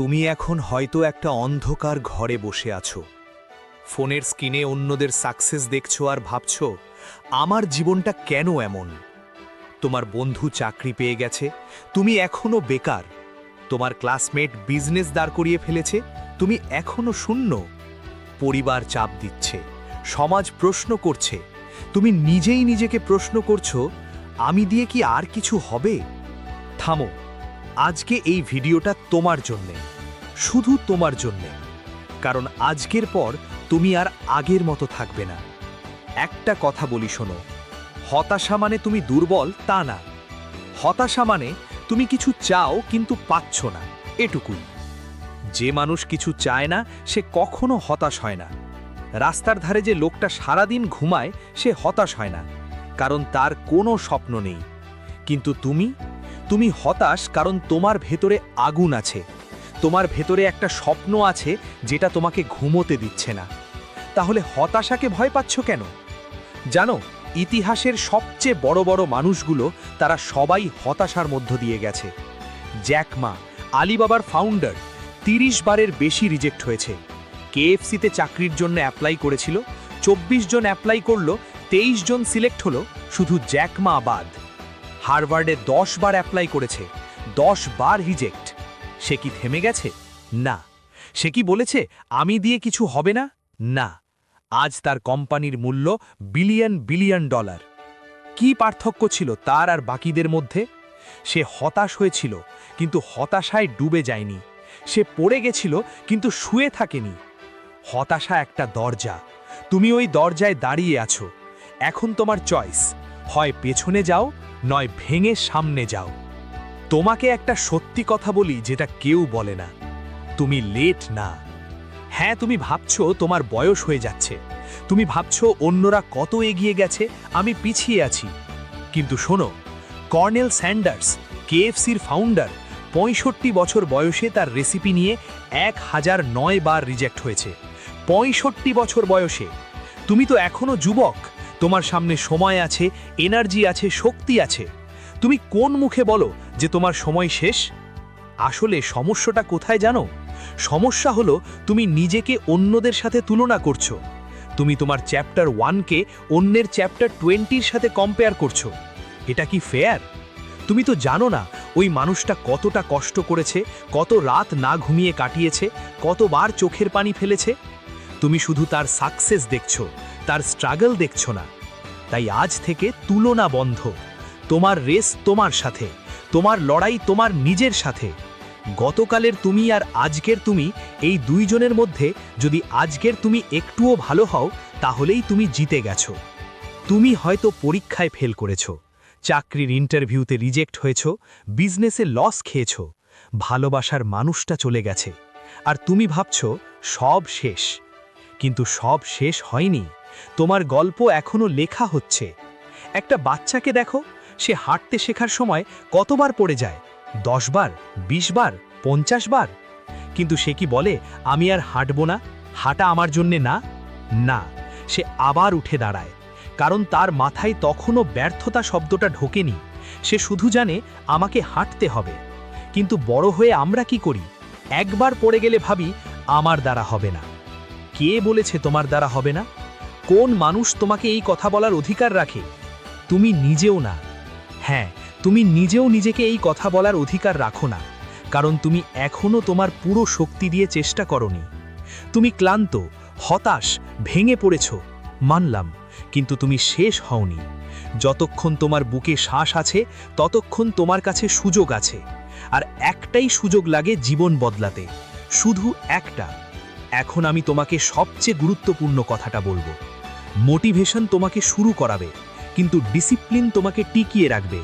তুমি এখন হয়তো একটা অন্ধকার ঘরে বসে আছো, ফোনের স্ক্রিনে অন্যদের সাকসেস দেখছো আর ভাবছো আমার জীবনটা কেন এমন। তোমার বন্ধু চাকরি পেয়ে গেছে, তুমি এখনো বেকার। তোমার ক্লাসমেট বিজনেস দাঁড় করিয়ে ফেলেছে, তুমি এখনো শূন্য। পরিবার চাপ দিচ্ছে, সমাজ প্রশ্ন করছে, তুমি নিজেই নিজেকে প্রশ্ন করছো আমি দিয়ে কি আর কিছু হবে। থামো, আজকে এই ভিডিওটা তোমার জন্যে, শুধু তোমার জন্যে। কারণ আজকের পর তুমি আর আগের মতো থাকবে না। একটা কথা বলি শোনো, হতাশা মানে তুমি দুর্বল তা না। হতাশা মানে তুমি কিছু চাও কিন্তু পাচ্ছ না, এটুকুই। যে মানুষ কিছু চায় না সে কখনো হতাশ হয় না। রাস্তার ধারে যে লোকটা সারাদিন ঘুমায় সে হতাশ হয় না, কারণ তার কোনো স্বপ্ন নেই। কিন্তু তুমি হতাশ কারণ তোমার ভেতরে আগুন আছে, তোমার ভেতরে একটা স্বপ্ন আছে যেটা তোমাকে ঘুমোতে দিচ্ছে না। তাহলে হতাশাকে ভয় পাচ্ছ কেন? জানো, ইতিহাসের সবচেয়ে বড় বড় মানুষগুলো তারা সবাই হতাশার মধ্য দিয়ে গেছে। জ্যাক মা, আলিবাবার ফাউন্ডার, ৩০ বারের বেশি রিজেক্ট হয়েছে। কেএফসিতে চাকরির জন্য অ্যাপ্লাই করেছিল, ২৪ জন অ্যাপ্লাই করলো, ২৩ জন সিলেক্ট হলো, শুধু জ্যাক মা বাদ। হার্ভার্ডে ১০ বার অ্যাপ্লাই করেছে, ১০ বার রিজেক্ট। সে কি থেমে গেছে? না। সে কি বলেছে আমি দিয়ে কিছু হবে না? না। আজ তার কোম্পানির মূল্য বিলিয়ন বিলিয়ন ডলার। কি পার্থক্য ছিল তার আর বাকিদের মধ্যে? সে হতাশ হয়েছিল কিন্তু হতাশায় ডুবে যায়নি। সে পড়ে গেছিল কিন্তু শুয়ে থাকেনি। হতাশা একটা দরজা, তুমি ওই দরজায় দাঁড়িয়ে আছো। এখন তোমার চয়েস, হয় পেছনে যাও নয় ভেঙে সামনে যাও। তোমাকে একটা সত্যি কথা বলি যেটা কেউ বলে না, তুমি লেট না। হ্যাঁ, তুমি ভাবছো তোমার বয়স হয়ে যাচ্ছে, তুমি ভাবছো অন্যরা কত এগিয়ে গেছে, আমি পিছিয়ে আছি। কিন্তু শোনো, কর্নেল স্যান্ডার্স, কেএফসির ফাউন্ডার, ৬৫ বছর বয়সে তার রেসিপি নিয়ে ১০০৯ বার রিজেক্ট হয়েছে। ৬৫ বছর বয়সে। তুমি তো এখনো যুবক, তোমার সামনে সময় আছে, এনার্জি আছে, শক্তি আছে। তুমি কোন মুখে বলো যে তোমার সময় শেষ? আসলে সমস্যাটা কোথায় জানো? সমস্যা হলো তুমি নিজেকে অন্যদের সাথে তুলনা করছো। তুমি তোমার চ্যাপ্টার 1কে অন্যের চ্যাপ্টার 20-র সাথে কম্পেয়ার করছো। এটা কি ফেয়ার? তুমি তো জানো না ওই মানুষটা কতটা কষ্ট করেছে, কত রাত না ঘুমিয়ে কাটিয়েছে, কতবার চোখের পানি ফেলেছে। তুমি শুধু তার সাকসেস দেখছো, তার স্ট্রাগল দেখছো না। তাই আজ থেকে তুলনা বন্ধ। তোমার রেস তোমার সাথে, তোমার লড়াই তোমার নিজের সাথে। গতকালের তুমি আর আজকের তুমি, এই দুইজনের মধ্যে যদি আজকের তুমি একটুও ভালো হও তাহলেই তুমি জিতে গেছো। তুমি হয়তো পরীক্ষায় ফেল করেছো, চাকরির ইন্টারভিউতে রিজেক্ট হয়েছো, বিজনেসে লস খেয়েছো, ভালোবাসার মানুষটা চলে গেছে, আর তুমি ভাবছো সব শেষ। কিন্তু সব শেষ হয়নি, তোমার গল্প এখনো লেখা হচ্ছে। একটা বাচ্চাকে দেখো, সে হাঁটতে শেখার সময় কতবার পড়ে যায়? ১০ বার, ২০ বার, ৫০ বার। কিন্তু সে কি বলে আমি আর হাঁটবো না, হাঁটা আমার জন্যে না? না, সে আবার উঠে দাঁড়ায়, কারণ তার মাথায় তখনও ব্যর্থতা শব্দটা ঢোকেনি। সে শুধু জানে আমাকে হাঁটতে হবে। কিন্তু বড় হয়ে আমরা কি করি? একবার পড়ে গেলে ভাবি আমার দ্বারা হবে না। কে বলেছে তোমার দ্বারা হবে না? কোন মানুষ তোমাকে এই কথা বলার অধিকার রাখে? তুমি নিজেও না। হ্যাঁ, তুমি নিজেও নিজেকে এই কথা বলার অধিকার রাখো না, কারণ তুমি এখনো তোমার পুরো শক্তি দিয়ে চেষ্টা করনি। তুমি ক্লান্ত, হতাশ, ভেঙে পড়েছ, মানলাম, কিন্তু তুমি শেষ হওনি। যতক্ষণ তোমার বুকে শ্বাস আছে ততক্ষণ তোমার কাছে সুযোগ আছে। আর একটাই সুযোগ লাগে জীবন বদলাতে, শুধু একটা। এখন আমি তোমাকে সবচেয়ে গুরুত্বপূর্ণ কথাটা বলবো। মোটিভেশন তোমাকে শুরু করাবে, কিন্তু ডিসিপ্লিন তোমাকে টিকিয়ে রাখবে।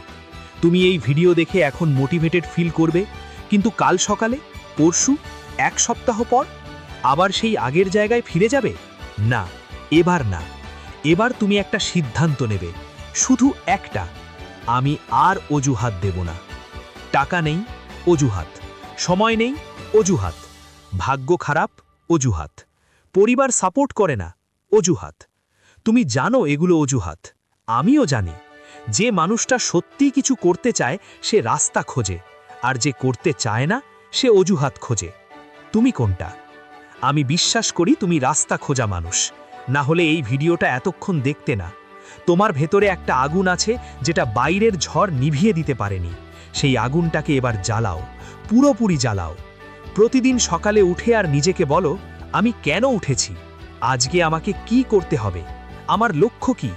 তুমি এই ভিডিও দেখে এখন মোটিভেটেড ফিল করবে, কিন্তু কাল সকালে, পরশু, ১ সপ্তাহ পর আবার সেই আগের জায়গায় ফিরে যাবে? না, এবার না। এবার তুমি একটা সিদ্ধান্ত নেবে, শুধু একটা। আমি আর অজুহাত দেব না। টাকা নেই, অজুহাত। সময় নেই, অজুহাত। ভাগ্য খারাপ, অজুহাত। পরিবার সাপোর্ট করে না, অজুহাত। তুমি জানো এগুলো অজুহাত, আমিও জানি। যে মানুষটা সত্যি কিছু করতে চায় সে রাস্তা খোঁজে, আর যে করতে চায় না সে অজুহাত খোঁজে। তুমি কোনটা? আমি বিশ্বাস করি তুমি রাস্তা খোঁজা মানুষ, না হলে এই ভিডিওটা এতক্ষণ দেখতে না। তোমার ভেতরে একটা আগুন আছে যেটা বাইরের ঝড় নিভিয়ে দিতে পারেনি। সেই আগুনটাকে এবার জ্বালাও, পুরোপুরি জ্বালাও। প্রতিদিন সকালে উঠে আর নিজেকে বলো, আমি কেন উঠেছি, আজকে আমাকে কি করতে হবে, আমার লক্ষ্য কি।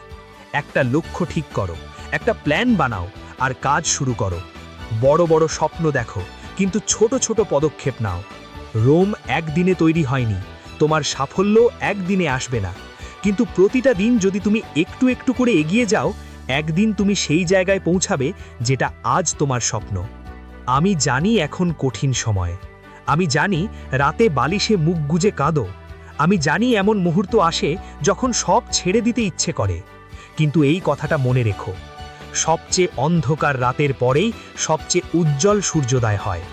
একটা লক্ষ্য ঠিক করো, একটা প্ল্যান বানাও আর কাজ শুরু করো। বড় বড় স্বপ্ন দেখো, কিন্তু ছোট ছোট পদক্ষেপ নাও। রোম একদিনে তৈরি হয়নি, তোমার সাফল্য একদিনে আসবে না, কিন্তু প্রতিটা দিন যদি তুমি একটু একটু করে এগিয়ে যাও, একদিন তুমি সেই জায়গায় পৌঁছাবে যেটা আজ তোমার স্বপ্ন। আমি জানি এখন কঠিন সময়, আমি জানি রাতে বালিশে মুখ গুজে কাঁদো, আমি জানি এমন মুহূর্ত আসে যখন সব ছেড়ে দিতে ইচ্ছে করে, কিন্তু এই কথাটা মনে রেখো, সবচেয়ে অন্ধকার রাতের পরেই সবচেয়ে উজ্জ্বল সূর্যোদয় হয়।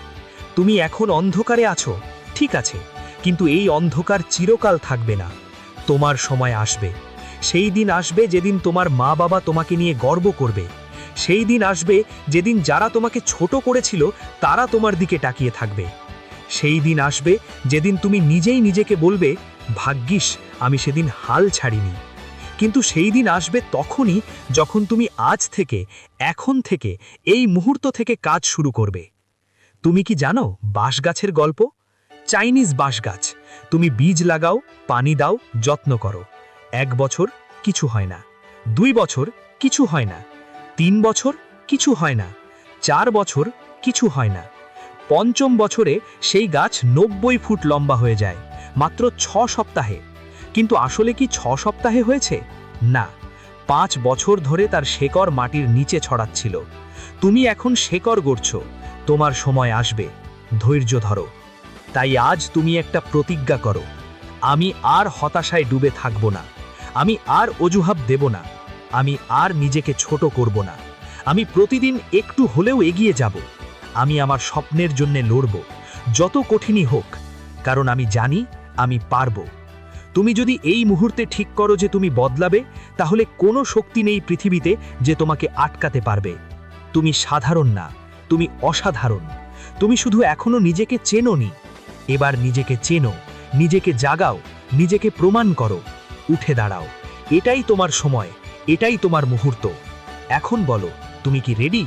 তুমি এখন অন্ধকারে আছো, ঠিক আছে, কিন্তু এই অন্ধকার চিরকাল থাকবে না। তোমার সময় আসবে, সেই দিন আসবে যেদিন তোমার মা বাবা তোমাকে নিয়ে গর্ব করবে। সেই দিন আসবে যেদিন যারা তোমাকে ছোট করেছিল তারা তোমার দিকে তাকিয়ে থাকবে। সেই দিন আসবে যেদিন তুমি নিজেই নিজেকে বলবে, ভাগ্যিস আমি সেদিন হাল ছাড়িনি। কিন্তু সেই দিন আসবে তখনই যখন তুমি আজ থেকে, এখন থেকে, এই মুহূর্ত থেকে কাজ শুরু করবে। তুমি কি জানো বাঁশগাছের গল্প? চাইনিজ বাঁশগাছ, তুমি বীজ লাগাও, পানি দাও, যত্ন করো। 1 বছর কিছু হয় না, 2 বছর কিছু হয় না, 3 বছর কিছু হয় না, 4 বছর কিছু হয় না, 5ম বছরে সেই গাছ 90 ফুট লম্বা হয়ে যায়, মাত্র 6 সপ্তাহে। কিন্তু আসলে কি 6 সপ্তাহে হয়েছে? না, 5 বছর ধরে তার শেকড় মাটির নিচে ছড়াচ্ছিল। তুমি এখন শেকড় গড়ছো, তোমার সময় আসবে, ধৈর্য ধরো। তাই আজ তুমি একটা প্রতিজ্ঞা করো, আমি আর হতাশায় ডুবে থাকব না, আমি আর অজুহাত দেব না, আমি আর নিজেকে ছোট করব না, আমি প্রতিদিন একটু হলেও এগিয়ে যাব, আমি আমার স্বপ্নের জন্য লড়ব, যত কঠিনই হোক, কারণ আমি জানি আমি পারব। তুমি যদি এই মুহূর্তে ঠিক করো যে তুমি বদলাবে, তাহলে কোনো শক্তি নেই পৃথিবীতে যে তোমাকে আটকাতে পারবে। তুমি সাধারণ না, তুমি অসাধারণ। তুমি শুধু এখনো নিজেকে চেনোনি। এবার নিজেকে চেনো, নিজেকে জাগাও, নিজেকে প্রমাণ করো, উঠে দাঁড়াও। এটাই তোমার সময়, এটাই তোমার মুহূর্ত। এখন বলো, তুমি কি রেডি?